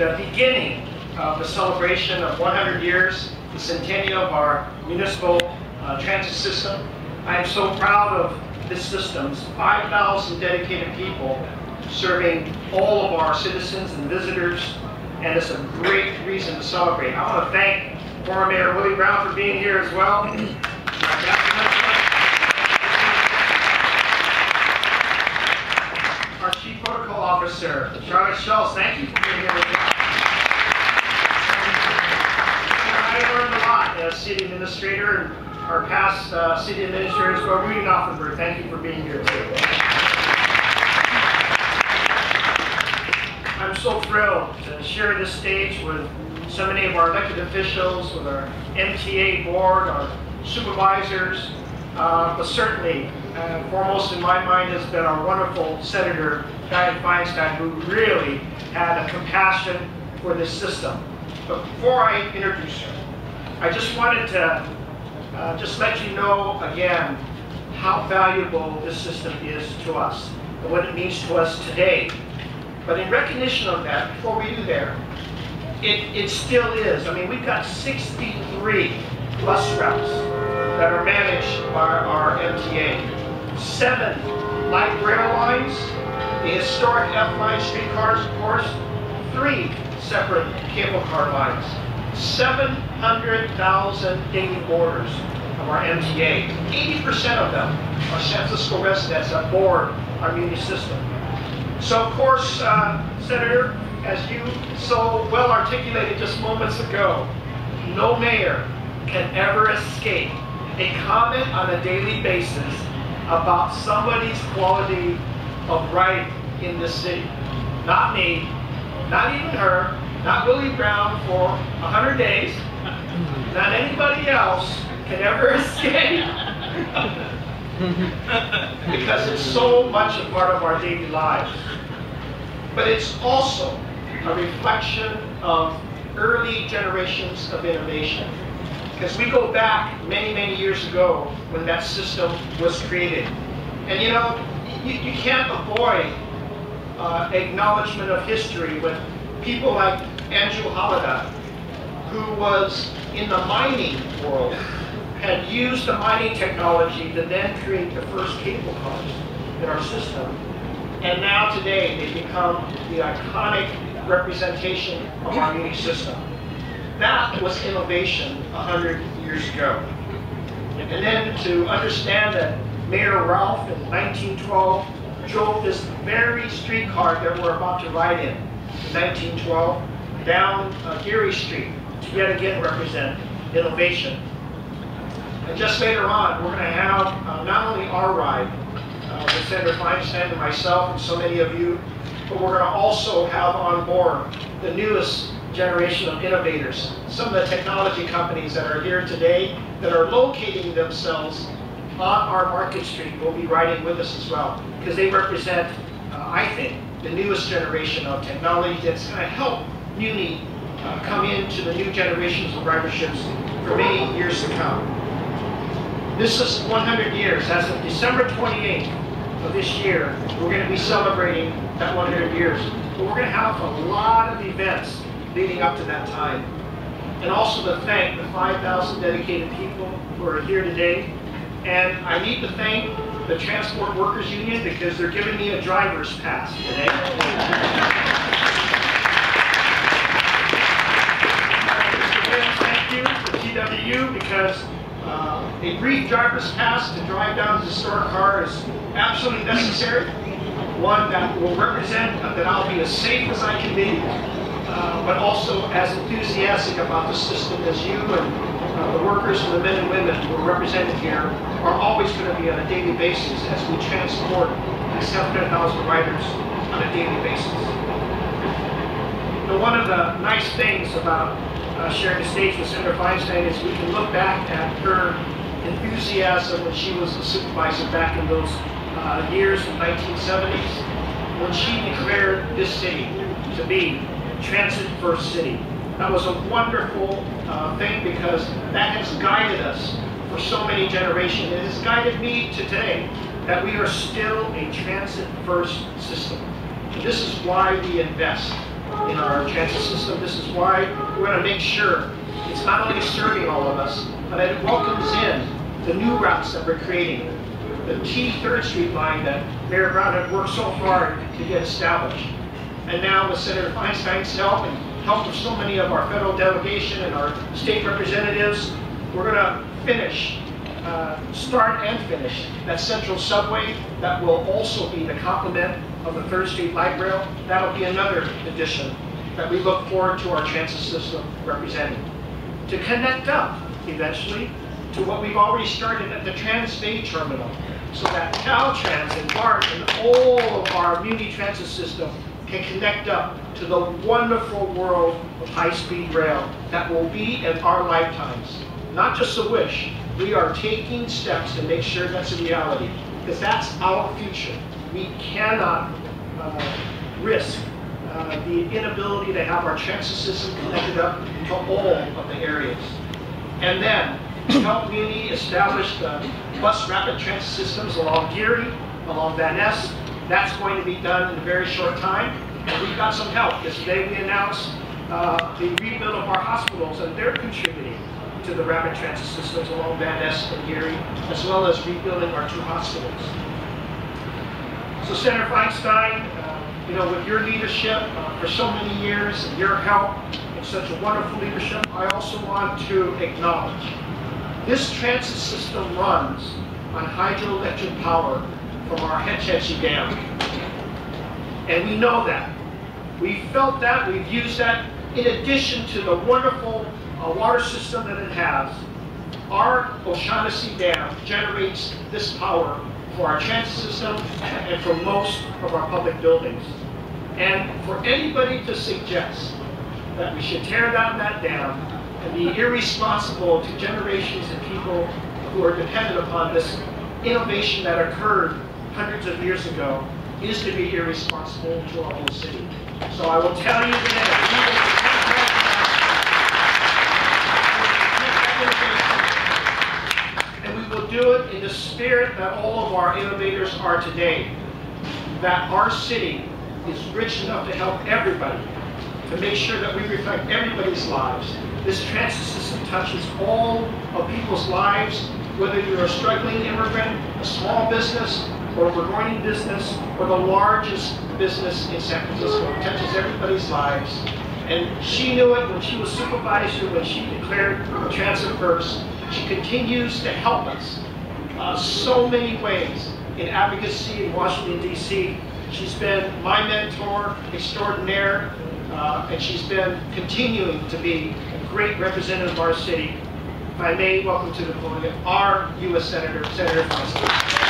the beginning of the celebration of 100 years, the centennial of our municipal transit system. I am so proud of this system. 5,000 dedicated people serving all of our citizens and visitors, and it's a great reason to celebrate. I want to thank former Mayor Willie Brown for being here as well. Our Chief Protocol Officer, Charlotte Schultz, thank you for being here with us. I learned a lot as City Administrator, and our past City Administrators, but Rudy Knopfenberg, thank you for being here too. I'm so thrilled to share this stage with so many of our elected officials, with our MTA board, our supervisors, but certainly, foremost in my mind has been our wonderful Senator Dianne Feinstein, who really had a compassion for this system. But before I introduce her, I just wanted to just let you know again how valuable this system is to us and what it means to us today. But in recognition of that, before we do there, it still is. I mean, we've got 63 bus routes that are managed by our MTA, 7 light rail lines, the historic F-line streetcars, of course, 3 separate cable car lines, 700,000 daily boarders of our MTA. 80% of them are San Francisco residents that board our Muni system. So, of course, Senator, as you so well articulated just moments ago, no mayor can ever escape a comment on a daily basis about somebody's quality of right in this city. Not me, not even her, not Willie Brown for 100 days, not anybody else can ever escape because it's so much a part of our daily lives. But it's also a reflection of early generations of innovation. Because we go back many, many years ago when that system was created. And you know, you can't avoid acknowledgement of history with people like Andrew Halliday, who was in the mining world, had used the mining technology to then create the first cable cars in our system. And now today they become the iconic representation of our Muni system. That was innovation 100 years ago. And then to understand that Mayor Ralph in 1912 drove this very streetcar that we're about to ride in 1912 down Geary Street to yet again represent innovation. And just later on, we're going to have not only our ride with Senator Feinstein and myself and so many of you, but we're going to also have on board the newest generation of innovators. Some of the technology companies that are here today that are locating themselves on our Market Street will be riding with us as well, because they represent, I think, the newest generation of technology that's going to help Muni come into the new generations of riderships for many years to come. This is 100 years. As of December 28th of this year, we're going to be celebrating that 100 years. But we're going to have a lot of events leading up to that time. And also to thank the 5,000 dedicated people who are here today. And I need to thank the Transport Workers Union because they're giving me a driver's pass today. Thank you to TWU because a brief driver's pass to drive down the historic car is absolutely necessary. One that will represent that I'll be as safe as I can be, but also as enthusiastic about the system as you and the workers and the men and women who are represented here are always going to be on a daily basis as we transport these 700,000 riders on a daily basis. Now, one of the nice things about sharing the stage with Senator Feinstein is we can look back at her enthusiasm when she was a supervisor back in those years in the 1970s, when she declared this city to be transit first city. That was a wonderful thing because that has guided us for so many generations. It has guided me to today that we are still a transit first system. And this is why we invest in our transit system. This is why we're going to make sure it's not only serving all of us, but that it welcomes in the new routes that we're creating. The T 3rd Street line that Mayor Brown had worked so hard to get established. And now with Senator Feinstein's help and help of so many of our federal delegation and our state representatives, we're going to finish, start and finish that central subway that will also be the complement of the 3rd Street light rail. That'll be another addition that we look forward to our transit system representing. To connect up, eventually, to what we've already started at the Transbay Terminal, so that Caltrans and BART and all of our Muni transit system can connect up to the wonderful world of high-speed rail that will be in our lifetimes. Not just a wish, we are taking steps to make sure that's a reality, because that's our future. We cannot risk the inability to have our transit system connected up to all of the areas. And then help Muni establish the bus rapid transit systems along Geary, along Van Ness. That's going to be done in a very short time. And we've got some help. Yesterday we announced the rebuild of our hospitals, and they're contributing to the rapid transit systems along Van Ness and Geary, as well as rebuilding our 2 hospitals. So Senator Feinstein, you know, with your leadership for so many years and your help and such a wonderful leadership, I also want to acknowledge this transit system runs on hydroelectric power from our Hetchetchee Dam. And we know that. We've felt that, we've used that. In addition to the wonderful water system that it has, our O'Shaughnessy Dam generates this power for our transit system and for most of our public buildings. And for anybody to suggest that we should tear down that dam and be irresponsible to generations of people who are dependent upon this innovation that occurred hundreds of years ago is to be irresponsible to our whole city. So I will tell you today, and we will do it in the spirit that all of our innovators are today, that our city is rich enough to help everybody, to make sure that we reflect everybody's lives. This transit system touches all of people's lives, whether you're a struggling immigrant, a small business, or a growing business, or the largest business in San Francisco. It touches everybody's lives. And she knew it when she was supervisor, when she declared transit first. She continues to help us so many ways in advocacy in Washington, D.C. She's been my mentor extraordinaire, and she's been continuing to be a great representative of our city. If I may, welcome to the podium our U.S. Senator, Senator Feinstein.